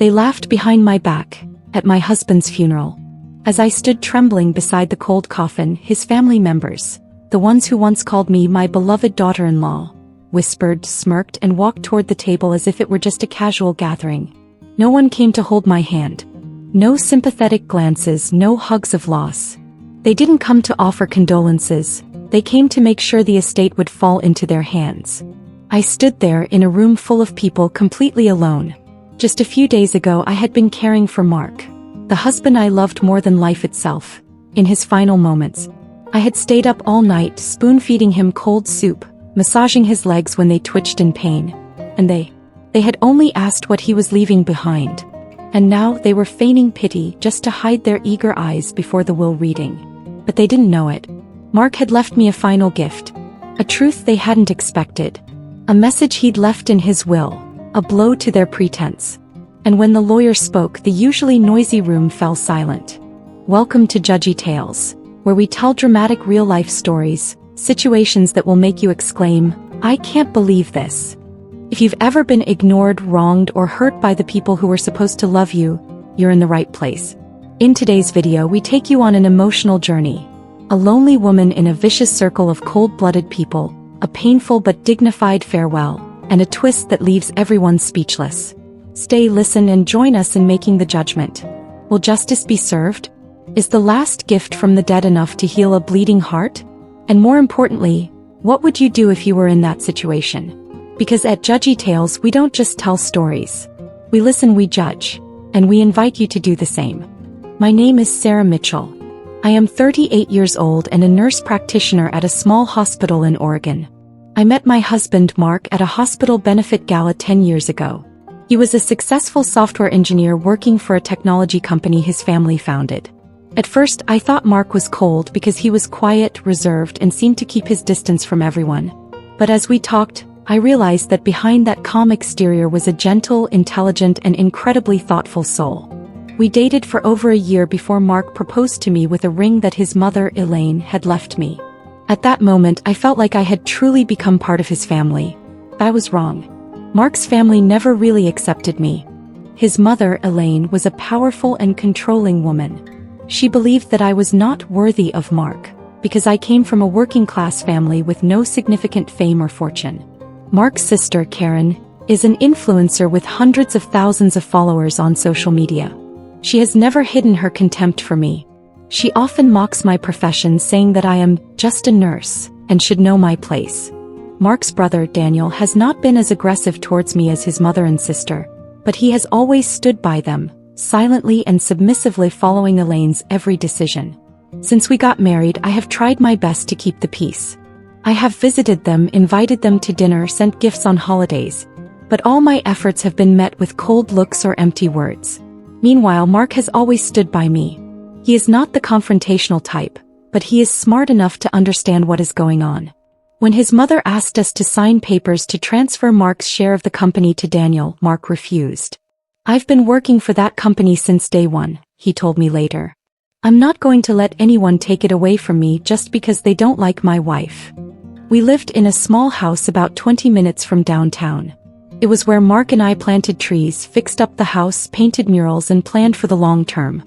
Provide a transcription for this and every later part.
They laughed behind my back, at my husband's funeral. As I stood trembling beside the cold coffin, his family members, the ones who once called me my beloved daughter-in-law, whispered, smirked, and walked toward the table as if it were just a casual gathering. No one came to hold my hand. No sympathetic glances, no hugs of loss. They didn't come to offer condolences, they came to make sure the estate would fall into their hands. I stood there in a room full of people completely alone. Just a few days ago I had been caring for Mark, the husband I loved more than life itself, in his final moments. I had stayed up all night spoon-feeding him cold soup, massaging his legs when they twitched in pain. And they had only asked what he was leaving behind. And now they were feigning pity just to hide their eager eyes before the will reading. But they didn't know it. Mark had left me a final gift. A truth they hadn't expected. A message he'd left in his will. A blow to their pretense. And when the lawyer spoke, the usually noisy room fell silent. Welcome to Judgy Tales, where we tell dramatic real-life stories, situations that will make you exclaim, "I can't believe this." If you've ever been ignored, wronged, or hurt by the people who were supposed to love you, you're in the right place. In today's video, we take you on an emotional journey. A lonely woman in a vicious circle of cold-blooded people, a painful but dignified farewell, and a twist that leaves everyone speechless. Stay, listen, and join us in making the judgment. Will justice be served? Is the last gift from the dead enough to heal a bleeding heart? And more importantly, what would you do if you were in that situation? Because at Judgy Tales, we don't just tell stories. We listen, we judge. And we invite you to do the same. My name is Sarah Mitchell. I am 38 years old and a nurse practitioner at a small hospital in Oregon. I met my husband Mark at a hospital benefit gala 10 years ago. He was a successful software engineer working for a technology company his family founded. At first, I thought Mark was cold because he was quiet, reserved, and seemed to keep his distance from everyone. But as we talked, I realized that behind that calm exterior was a gentle, intelligent, and incredibly thoughtful soul. We dated for over a year before Mark proposed to me with a ring that his mother, Elaine, had left me. At that moment, I felt like I had truly become part of his family. I was wrong. Mark's family never really accepted me. His mother, Elaine, was a powerful and controlling woman. She believed that I was not worthy of Mark, because I came from a working-class family with no significant fame or fortune. Mark's sister, Karen, is an influencer with hundreds of thousands of followers on social media. She has never hidden her contempt for me. She often mocks my profession, saying that I am just a nurse and should know my place. Mark's brother, Daniel, has not been as aggressive towards me as his mother and sister, but he has always stood by them, silently and submissively following Elaine's every decision. Since we got married, I have tried my best to keep the peace. I have visited them, invited them to dinner, sent gifts on holidays, but all my efforts have been met with cold looks or empty words. Meanwhile, Mark has always stood by me. He is not the confrontational type, but he is smart enough to understand what is going on. When his mother asked us to sign papers to transfer Mark's share of the company to Daniel, Mark refused. "I've been working for that company since day one," he told me later. "I'm not going to let anyone take it away from me just because they don't like my wife." We lived in a small house about 20 minutes from downtown. It was where Mark and I planted trees, fixed up the house, painted murals, and planned for the long term.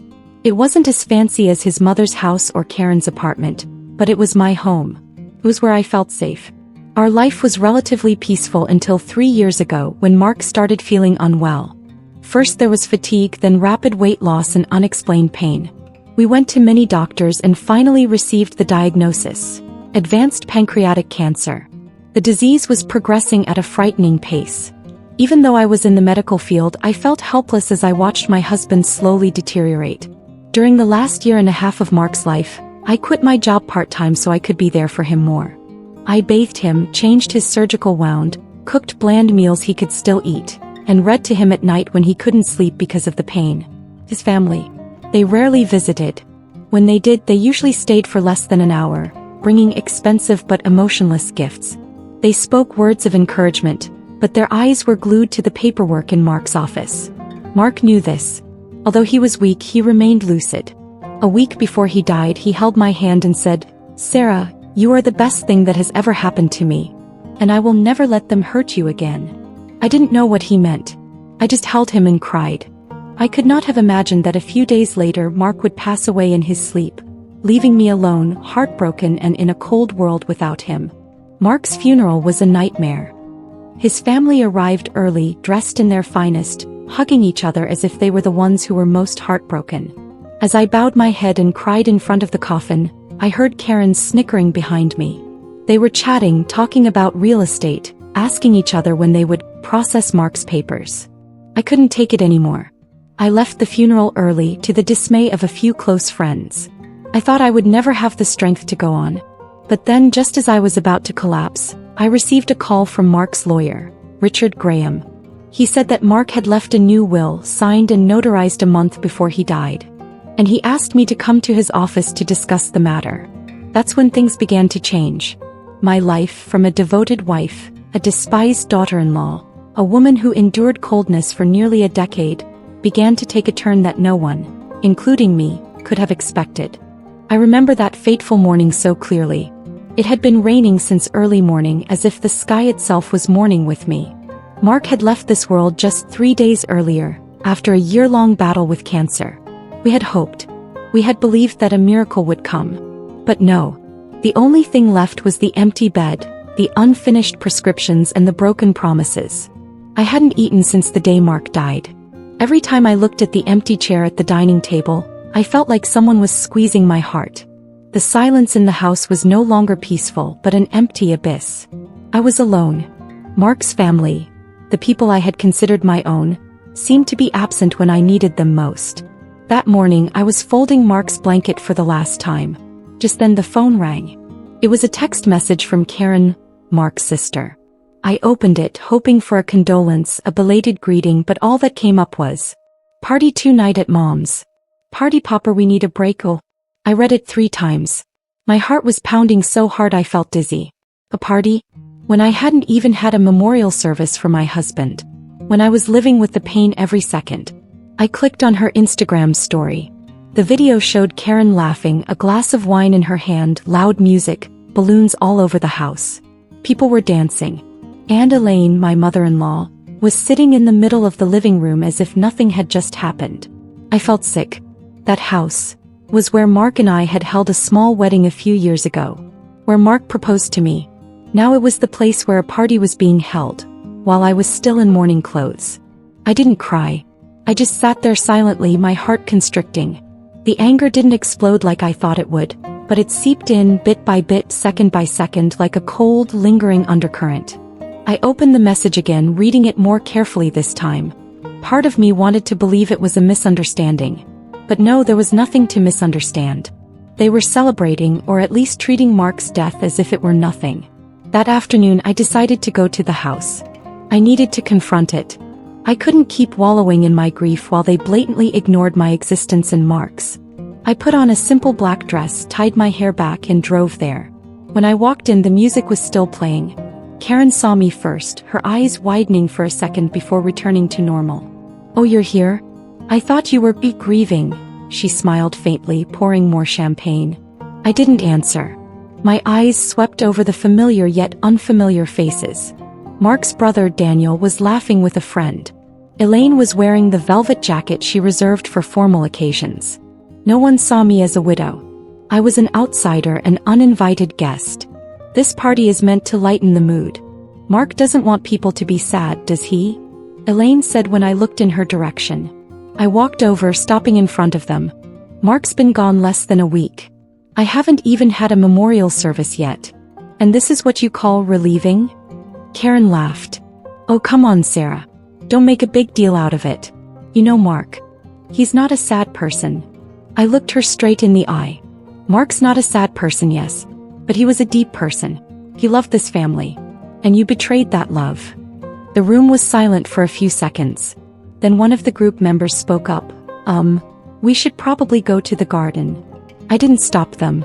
It wasn't as fancy as his mother's house or Karen's apartment, but it was my home. It was where I felt safe. Our life was relatively peaceful until 3 years ago when Mark started feeling unwell. First there was fatigue, then rapid weight loss and unexplained pain. We went to many doctors and finally received the diagnosis: advanced pancreatic cancer. The disease was progressing at a frightening pace. Even though I was in the medical field, I felt helpless as I watched my husband slowly deteriorate. During the last year and a half of Mark's life, I quit my job part-time so I could be there for him more. I bathed him, changed his surgical wound, cooked bland meals he could still eat, and read to him at night when he couldn't sleep because of the pain. His family, they rarely visited. When they did, they usually stayed for less than an hour, bringing expensive but emotionless gifts. They spoke words of encouragement, but their eyes were glued to the paperwork in Mark's office. Mark knew this. Although he was weak, he remained lucid. A week before he died, he held my hand and said, "Sarah, you are the best thing that has ever happened to me, and I will never let them hurt you again." I didn't know what he meant. I just held him and cried. I could not have imagined that a few days later Mark would pass away in his sleep, leaving me alone, heartbroken and in a cold world without him. Mark's funeral was a nightmare. His family arrived early, dressed in their finest, hugging each other as if they were the ones who were most heartbroken. As I bowed my head and cried in front of the coffin, I heard Karen snickering behind me. They were chatting, talking about real estate, asking each other when they would process Mark's papers. I couldn't take it anymore. I left the funeral early, to the dismay of a few close friends. I thought I would never have the strength to go on. But then, just as I was about to collapse, I received a call from Mark's lawyer, Richard Graham. He said that Mark had left a new will, signed and notarized a month before he died. And he asked me to come to his office to discuss the matter. That's when things began to change. My life, from a devoted wife, a despised daughter-in-law, a woman who endured coldness for nearly a decade, began to take a turn that no one, including me, could have expected. I remember that fateful morning so clearly. It had been raining since early morning, as if the sky itself was mourning with me. Mark had left this world just 3 days earlier, after a year-long battle with cancer. We had hoped. We had believed that a miracle would come. But no. The only thing left was the empty bed, the unfinished prescriptions and the broken promises. I hadn't eaten since the day Mark died. Every time I looked at the empty chair at the dining table, I felt like someone was squeezing my heart. The silence in the house was no longer peaceful, but an empty abyss. I was alone. Mark's family, the people I had considered my own, seemed to be absent when I needed them most. That morning I was folding Mark's blanket for the last time. Just then the phone rang. It was a text message from Karen, Mark's sister. I opened it, hoping for a condolence, a belated greeting, but all that came up was, "Party tonight at Mom's. Party popper, we need a break." Oh. I read it 3 times. My heart was pounding so hard I felt dizzy. A party? When I hadn't even had a memorial service for my husband. When I was living with the pain every second. I clicked on her Instagram story. The video showed Karen laughing, a glass of wine in her hand, loud music, balloons all over the house. People were dancing. And Elaine, my mother-in-law, was sitting in the middle of the living room as if nothing had just happened. I felt sick. That house was where Mark and I had held a small wedding a few years ago. Where Mark proposed to me. Now it was the place where a party was being held, while I was still in mourning clothes. I didn't cry. I just sat there silently, my heart constricting. The anger didn't explode like I thought it would, but it seeped in bit by bit, second by second, like a cold, lingering undercurrent. I opened the message again, reading it more carefully this time. Part of me wanted to believe it was a misunderstanding. But no, there was nothing to misunderstand. They were celebrating, or at least treating Mark's death as if it were nothing. That afternoon I decided to go to the house. I needed to confront it. I couldn't keep wallowing in my grief while they blatantly ignored my existence and Mark's. I put on a simple black dress, tied my hair back and drove there. When I walked in, the music was still playing. Karen saw me first, her eyes widening for a second before returning to normal. "Oh, you're here? I thought you were grieving," she smiled faintly, pouring more champagne. I didn't answer. My eyes swept over the familiar yet unfamiliar faces. Mark's brother Daniel was laughing with a friend. Elaine was wearing the velvet jacket she reserved for formal occasions. No one saw me as a widow. I was an outsider, an uninvited guest. This party is meant to lighten the mood. Mark doesn't want people to be sad, does he? Elaine said when I looked in her direction. I walked over, stopping in front of them. Mark's been gone less than a week. I haven't even had a memorial service yet. And this is what you call relieving? Karen laughed. "Oh, come on, Sarah. Don't make a big deal out of it. You know Mark. He's not a sad person." I looked her straight in the eye. Mark's not a sad person, yes. But he was a deep person. He loved this family. And you betrayed that love. The room was silent for a few seconds. Then one of the group members spoke up. We should probably go to the garden." I didn't stop them.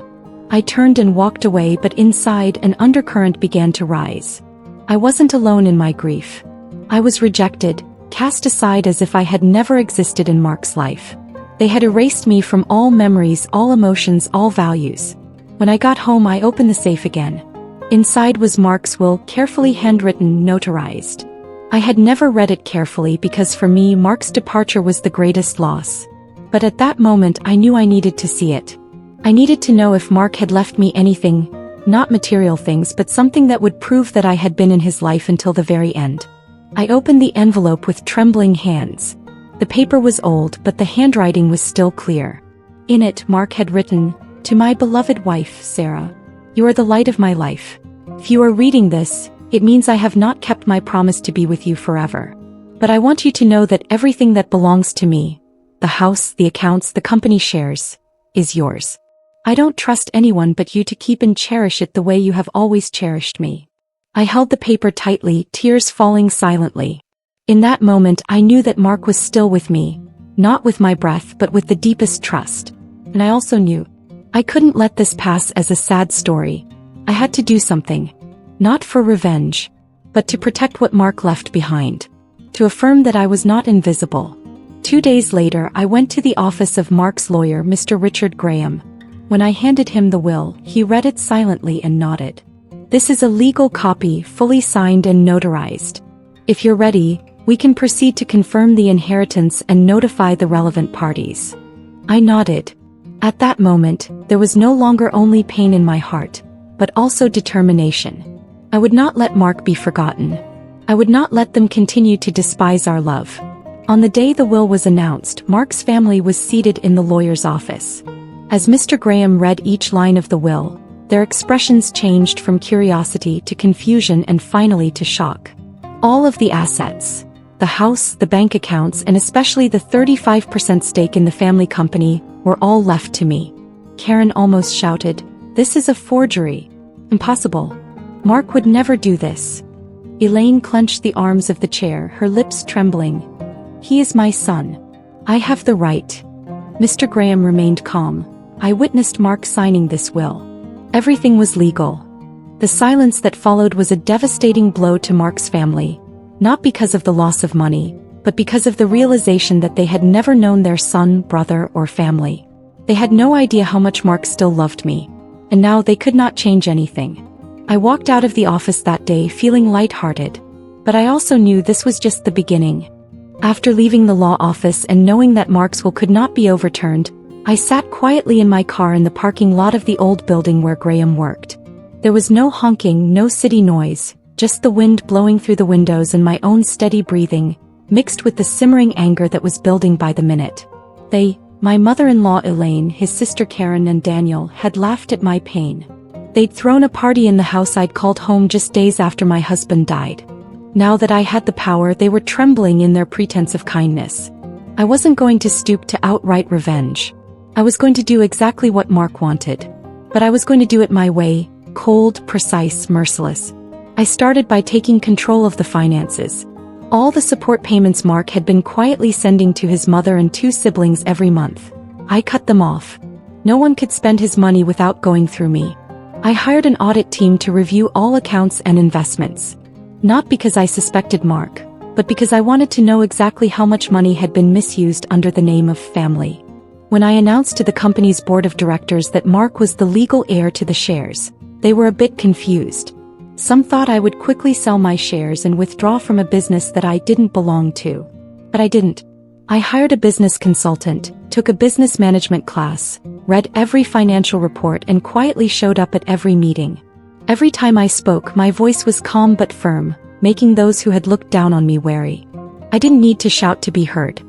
I turned and walked away, but inside an undercurrent began to rise. I wasn't alone in my grief. I was rejected, cast aside as if I had never existed in Mark's life. They had erased me from all memories, all emotions, all values. When I got home, I opened the safe again. Inside was Mark's will, carefully handwritten, notarized. I had never read it carefully because for me Mark's departure was the greatest loss. But at that moment I knew I needed to see it. I needed to know if Mark had left me anything, not material things but something that would prove that I had been in his life until the very end. I opened the envelope with trembling hands. The paper was old but the handwriting was still clear. In it Mark had written, "To my beloved wife, Sarah. You are the light of my life. If you are reading this, it means I have not kept my promise to be with you forever. But I want you to know that everything that belongs to me, the house, the accounts, the company shares, is yours. I don't trust anyone but you to keep and cherish it the way you have always cherished me." I held the paper tightly, tears falling silently. In that moment I knew that Mark was still with me, not with my breath but with the deepest trust. And I also knew I couldn't let this pass as a sad story. I had to do something. Not for revenge, but to protect what Mark left behind. To affirm that I was not invisible. 2 days later I went to the office of Mark's lawyer, Mr. Richard Graham. When I handed him the will, he read it silently and nodded. "This is a legal copy, fully signed and notarized. If you're ready, we can proceed to confirm the inheritance and notify the relevant parties." I nodded. At that moment, there was no longer only pain in my heart, but also determination. I would not let Mark be forgotten. I would not let them continue to despise our love. On the day the will was announced, Mark's family was seated in the lawyer's office. As Mr. Graham read each line of the will, their expressions changed from curiosity to confusion and finally to shock. All of the assets, the house, the bank accounts, and especially the 35% stake in the family company, were all left to me. Karen almost shouted, "This is a forgery. Impossible. Mark would never do this." Elaine clenched the arms of the chair, her lips trembling. "He is my son. I have the right." Mr. Graham remained calm. I witnessed Mark signing this will. Everything was legal. The silence that followed was a devastating blow to Mark's family, not because of the loss of money, but because of the realization that they had never known their son, brother, or family. They had no idea how much Mark still loved me, and now they could not change anything. I walked out of the office that day feeling lighthearted, but I also knew this was just the beginning. After leaving the law office and knowing that Mark's will could not be overturned, I sat quietly in my car in the parking lot of the old building where Graham worked. There was no honking, no city noise, just the wind blowing through the windows and my own steady breathing, mixed with the simmering anger that was building by the minute. My mother-in-law Elaine, his sister Karen and Daniel, had laughed at my pain. They'd thrown a party in the house I'd called home just days after my husband died. Now that I had the power, they were trembling in their pretense of kindness. I wasn't going to stoop to outright revenge. I was going to do exactly what Mark wanted. But I was going to do it my way, cold, precise, merciless. I started by taking control of the finances. All the support payments Mark had been quietly sending to his mother and 2 siblings every month, I cut them off. No one could spend his money without going through me. I hired an audit team to review all accounts and investments. Not because I suspected Mark, but because I wanted to know exactly how much money had been misused under the name of family. When I announced to the company's board of directors that Mark was the legal heir to the shares, they were a bit confused. Some thought I would quickly sell my shares and withdraw from a business that I didn't belong to. But I didn't. I hired a business consultant, took a business management class, read every financial report and quietly showed up at every meeting. Every time I spoke, my voice was calm but firm, making those who had looked down on me wary. I didn't need to shout to be heard.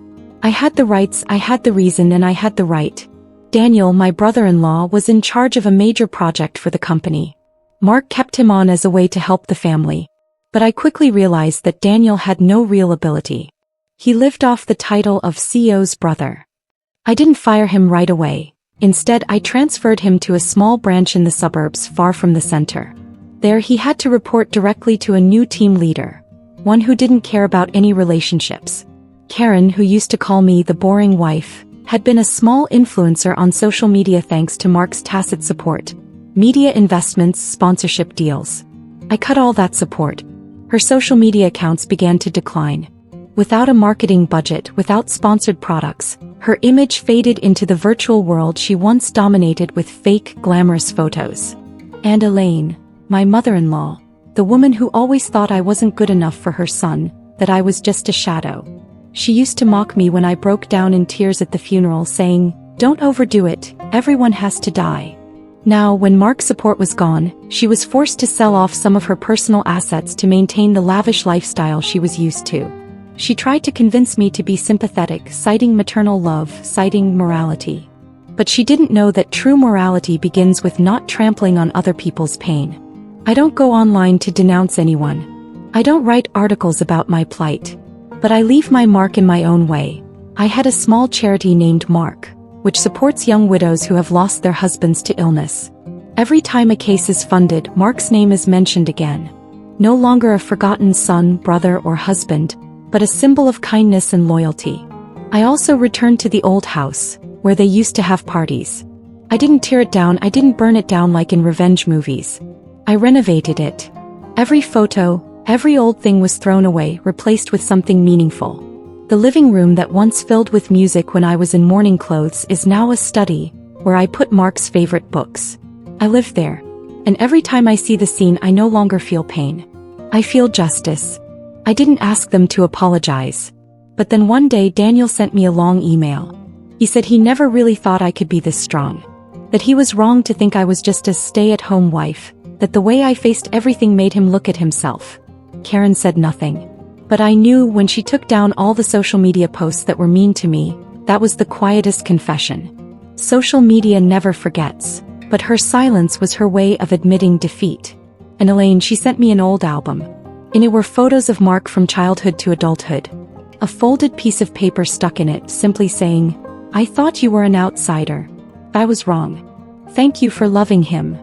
I had the rights, I had the reason, and I had the right. Daniel, my brother-in-law, was in charge of a major project for the company. Mark kept him on as a way to help the family. But I quickly realized that Daniel had no real ability. He lived off the title of CEO's brother. I didn't fire him right away. Instead, I transferred him to a small branch in the suburbs far from the center. There he had to report directly to a new team leader, one who didn't care about any relationships. Karen, who used to call me the boring wife, had been a small influencer on social media thanks to Mark's tacit support. Media investments, sponsorship deals. I cut all that support. Her social media accounts began to decline. Without a marketing budget, without sponsored products, her image faded into the virtual world she once dominated with fake, glamorous photos. And Elaine, my mother-in-law, the woman who always thought I wasn't good enough for her son, that I was just a shadow. She used to mock me when I broke down in tears at the funeral, saying, "Don't overdo it, everyone has to die." Now, when Mark's support was gone, she was forced to sell off some of her personal assets to maintain the lavish lifestyle she was used to. She tried to convince me to be sympathetic, citing maternal love, citing morality. But she didn't know that true morality begins with not trampling on other people's pain. I don't go online to denounce anyone. I don't write articles about my plight. But I leave my mark in my own way. I had a small charity named Mark, which supports young widows who have lost their husbands to illness. Every time a case is funded, Mark's name is mentioned again. No longer a forgotten son, brother, or husband, but a symbol of kindness and loyalty. I also returned to the old house, where they used to have parties. I didn't tear it down, I didn't burn it down like in revenge movies. I renovated it. Every photo, every old thing was thrown away, replaced with something meaningful. The living room that once filled with music when I was in morning clothes is now a study, where I put Mark's favorite books. I live there. And every time I see the scene, I no longer feel pain. I feel justice. I didn't ask them to apologize. But then one day Daniel sent me a long email. He said he never really thought I could be this strong. That he was wrong to think I was just a stay-at-home wife, that the way I faced everything made him look at himself. Karen said nothing. But I knew when she took down all the social media posts that were mean to me, that was the quietest confession. Social media never forgets, but her silence was her way of admitting defeat. And Elaine, she sent me an old album. In it were photos of Mark from childhood to adulthood. A folded piece of paper stuck in it, simply saying, "I thought you were an outsider. I was wrong. Thank you for loving him."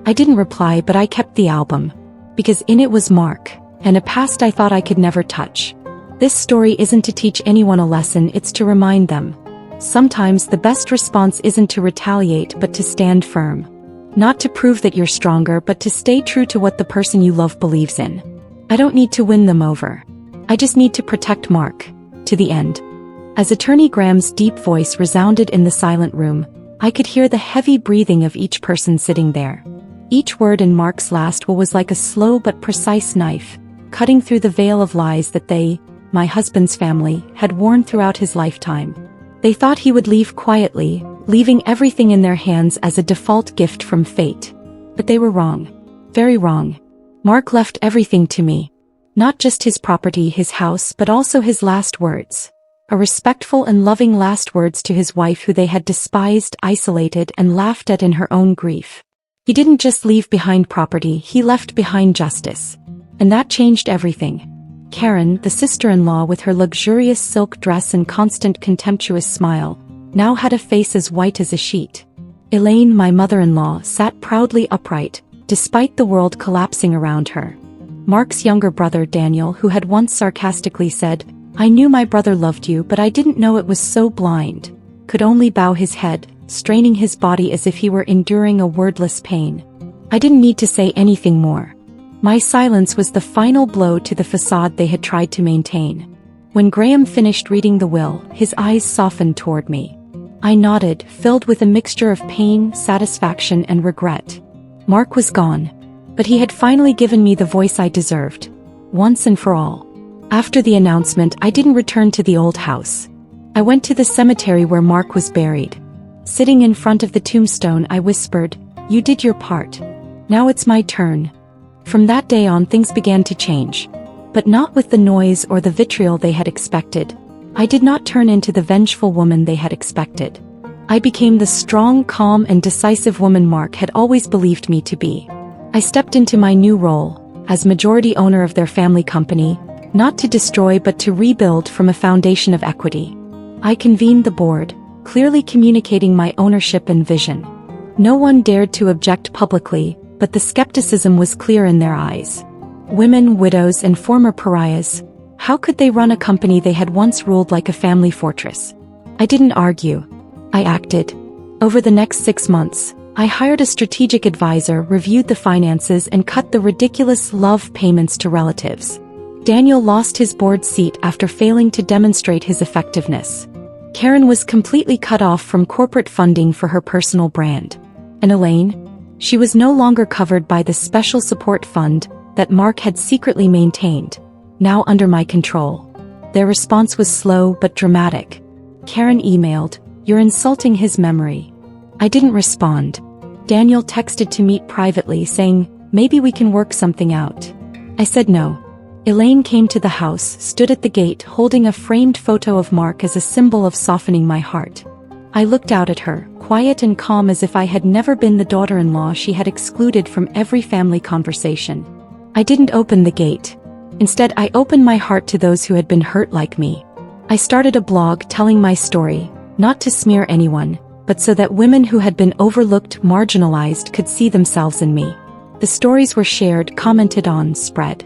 I didn't reply, but I kept the album. Because in it was Mark, and a past I thought I could never touch. This story isn't to teach anyone a lesson, it's to remind them. Sometimes the best response isn't to retaliate but to stand firm. Not to prove that you're stronger, but to stay true to what the person you love believes in. I don't need to win them over. I just need to protect Mark. To the end. As Attorney Graham's deep voice resounded in the silent room, I could hear the heavy breathing of each person sitting there. Each word in Mark's last will was like a slow but precise knife, cutting through the veil of lies that they, my husband's family, had worn throughout his lifetime. They thought he would leave quietly, leaving everything in their hands as a default gift from fate. But they were wrong. Very wrong. Mark left everything to me. Not just his property, his house, but also his last words. A respectful and loving last words to his wife who they had despised, isolated, and laughed at in her own grief. He didn't just leave behind property, he left behind justice. And that changed everything. Karen, the sister-in-law with her luxurious silk dress and constant contemptuous smile, now had a face as white as a sheet. Elaine, my mother-in-law, sat proudly upright, despite the world collapsing around her. Mark's younger brother Daniel, who had once sarcastically said, "I knew my brother loved you, but I didn't know it was so blind," could only bow his head, straining his body as if he were enduring a wordless pain. I didn't need to say anything more. My silence was the final blow to the facade they had tried to maintain. When Graham finished reading the will, his eyes softened toward me. I nodded, filled with a mixture of pain, satisfaction, and regret. Mark was gone. But he had finally given me the voice I deserved. Once and for all. After the announcement, I didn't return to the old house. I went to the cemetery where Mark was buried. Sitting in front of the tombstone, I whispered, "You did your part. Now it's my turn." From that day on, things began to change. But not with the noise or the vitriol they had expected. I did not turn into the vengeful woman they had expected. I became the strong, calm, and decisive woman Mark had always believed me to be. I stepped into my new role, as majority owner of their family company, not to destroy but to rebuild from a foundation of equity. I convened the board, clearly communicating my ownership and vision. No one dared to object publicly, but the skepticism was clear in their eyes. Women, widows, and former pariahs, how could they run a company they had once ruled like a family fortress? I didn't argue. I acted. Over the next 6 months, I hired a strategic advisor, reviewed the finances, and cut the ridiculous love payments to relatives. Daniel lost his board seat after failing to demonstrate his effectiveness. Karen was completely cut off from corporate funding for her personal brand. And Elaine? She was no longer covered by the special support fund that Mark had secretly maintained. now under my control. Their response was slow but dramatic. Karen emailed, "You're insulting his memory." I didn't respond. Daniel texted to meet privately saying, "Maybe we can work something out." I said no. Elaine came to the house, stood at the gate holding a framed photo of Mark as a symbol of softening my heart. I looked out at her, quiet and calm as if I had never been the daughter-in-law she had excluded from every family conversation. I didn't open the gate. Instead, I opened my heart to those who had been hurt like me. I started a blog telling my story, not to smear anyone, but so that women who had been overlooked, marginalized could see themselves in me. The stories were shared, commented on, spread.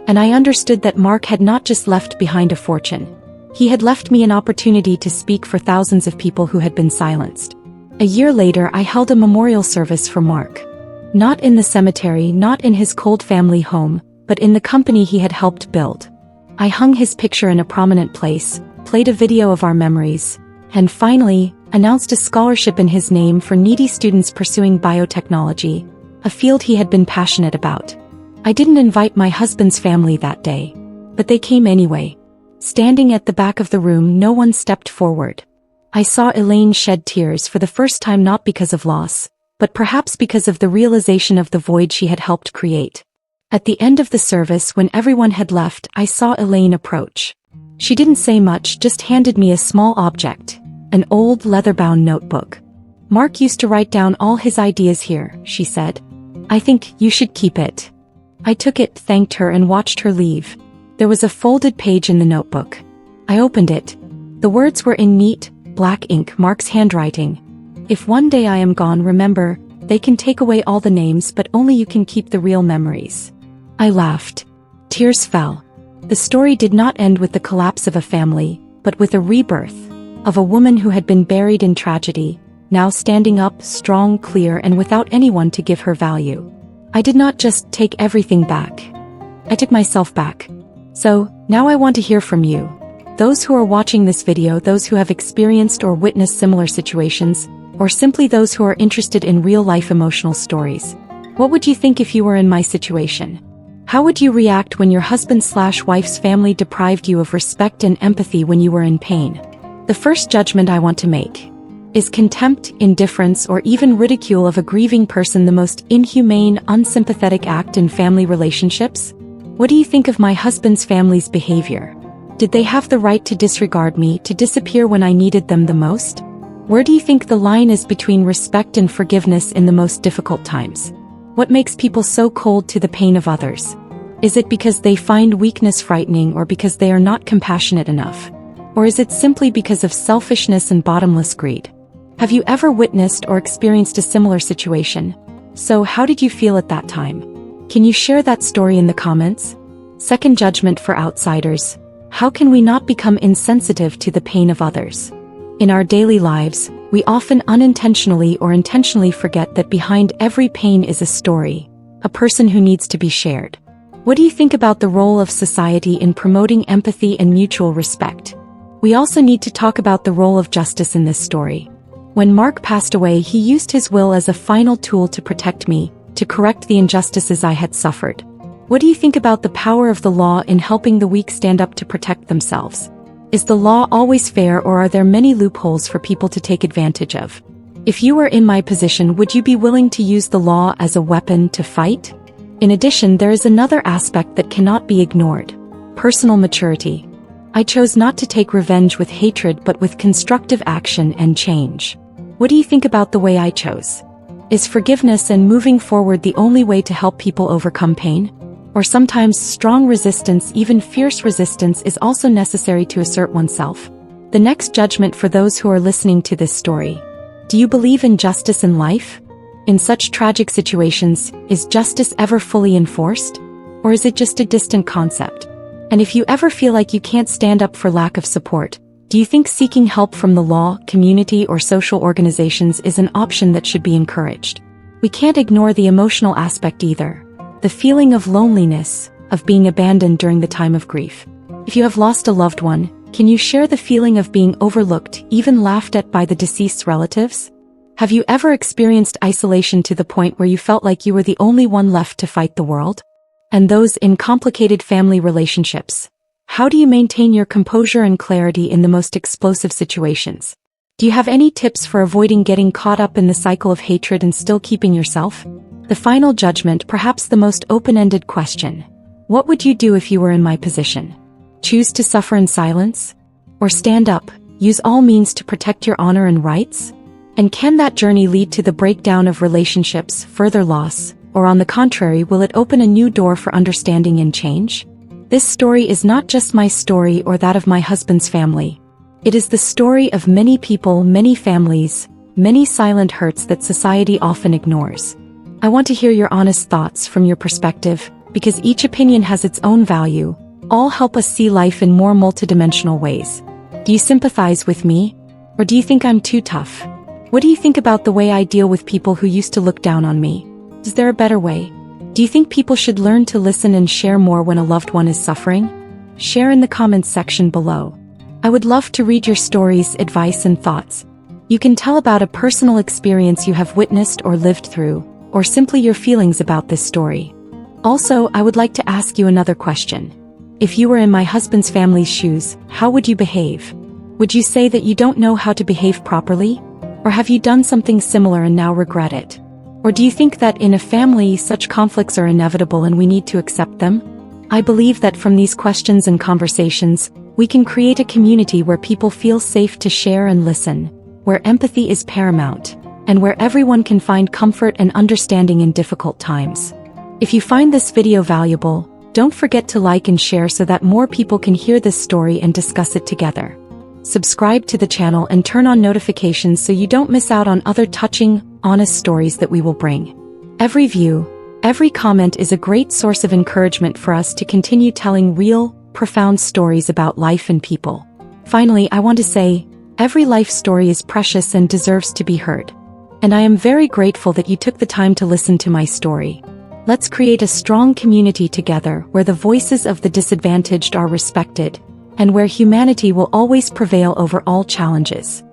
And I understood that Mark had not just left behind a fortune. He had left me an opportunity to speak for thousands of people who had been silenced. A year later, I held a memorial service for Mark. Not in the cemetery, not in his cold family home, but in the company he had helped build. I hung his picture in a prominent place, played a video of our memories, and finally, announced a scholarship in his name for needy students pursuing biotechnology, a field he had been passionate about. I didn't invite my husband's family that day, but they came anyway. Standing at the back of the room, no one stepped forward. I saw Elaine shed tears for the first time, not because of loss, but perhaps because of the realization of the void she had helped create. At the end of the service, when everyone had left, I saw Elaine approach. She didn't say much, just handed me a small object, an old leather-bound notebook. "Mark used to write down all his ideas here," she said. "I think you should keep it." I took it, thanked her, and watched her leave. There was a folded page in the notebook. I opened it. The words were in neat, black ink, Mark's handwriting. "If one day I am gone, remember, they can take away all the names, but only you can keep the real memories." I laughed. Tears fell. The story did not end with the collapse of a family, but with a rebirth, of a woman who had been buried in tragedy, now standing up, strong, clear, and without anyone to give her value. I did not just take everything back. I took myself back. So, now I want to hear from you. Those who are watching this video, those who have experienced or witnessed similar situations, or simply those who are interested in real-life emotional stories. What would you think if you were in my situation? How would you react when your husband/wife's family deprived you of respect and empathy when you were in pain? The first judgment I want to make. Is contempt, indifference, or even ridicule of a grieving person the most inhumane, unsympathetic act in family relationships? What do you think of my husband's family's behavior? Did they have the right to disregard me, to disappear when I needed them the most? Where do you think the line is between respect and forgiveness in the most difficult times? What makes people so cold to the pain of others? Is it because they find weakness frightening, or because they are not compassionate enough? Or is it simply because of selfishness and bottomless greed? Have you ever witnessed or experienced a similar situation? So how did you feel at that time? Can you share that story in the comments? Second judgment for outsiders. How can we not become insensitive to the pain of others? In our daily lives, we often unintentionally or intentionally forget that behind every pain is a story, a person who needs to be shared. What do you think about the role of society in promoting empathy and mutual respect? We also need to talk about the role of justice in this story. When Mark passed away, he used his will as a final tool to protect me, to correct the injustices I had suffered. What do you think about the power of the law in helping the weak stand up to protect themselves? Is the law always fair, or are there many loopholes for people to take advantage of? If you were in my position, would you be willing to use the law as a weapon to fight? In addition, there is another aspect that cannot be ignored: personal maturity. I chose not to take revenge with hatred, but with constructive action and change. What do you think about the way I chose? Is forgiveness and moving forward the only way to help people overcome pain? Or sometimes strong resistance, even fierce resistance, is also necessary to assert oneself? The next judgment for those who are listening to this story. Do you believe in justice in life? In such tragic situations, is justice ever fully enforced? Or is it just a distant concept? And if you ever feel like you can't stand up for lack of support, do you think seeking help from the law, community, or social organizations is an option that should be encouraged? We can't ignore the emotional aspect either. The feeling of loneliness, of being abandoned during the time of grief. If you have lost a loved one, can you share the feeling of being overlooked, even laughed at by the deceased's relatives? Have you ever experienced isolation to the point where you felt like you were the only one left to fight the world? and those in complicated family relationships. How do you maintain your composure and clarity in the most explosive situations? Do you have any tips for avoiding getting caught up in the cycle of hatred and still keeping yourself? The final judgment, perhaps the most open-ended question. What would you do if you were in my position? Choose to suffer in silence? Or stand up, use all means to protect your honor and rights? And can that journey lead to the breakdown of relationships, further loss, or on the contrary, will it open a new door for understanding and change? This story is not just my story or that of my husband's family. It is the story of many people, many families, many silent hurts that society often ignores. I want to hear your honest thoughts from your perspective, because each opinion has its own value. All help us see life in more multidimensional ways. Do you sympathize with me? Or do you think I'm too tough? What do you think about the way I deal with people who used to look down on me? Is there a better way? Do you think people should learn to listen and share more when a loved one is suffering? Share in the comments section below. I would love to read your stories, advice, and thoughts. You can tell about a personal experience you have witnessed or lived through, or simply your feelings about this story. Also, I would like to ask you another question. If you were in my husband's family's shoes, how would you behave? Would you say that you don't know how to behave properly? Or have you done something similar and now regret it? Or do you think that in a family such conflicts are inevitable and we need to accept them? I believe that from these questions and conversations, we can create a community where people feel safe to share and listen, where empathy is paramount, and where everyone can find comfort and understanding in difficult times. If you find this video valuable, don't forget to like and share so that more people can hear this story and discuss it together. Subscribe to the channel and turn on notifications so you don't miss out on other touching, honest stories that we will bring. Every view, every comment is a great source of encouragement for us to continue telling real, profound stories about life and people. Finally, I want to say, every life story is precious and deserves to be heard. And I am very grateful that you took the time to listen to my story. Let's create a strong community together where the voices of the disadvantaged are respected, and where humanity will always prevail over all challenges.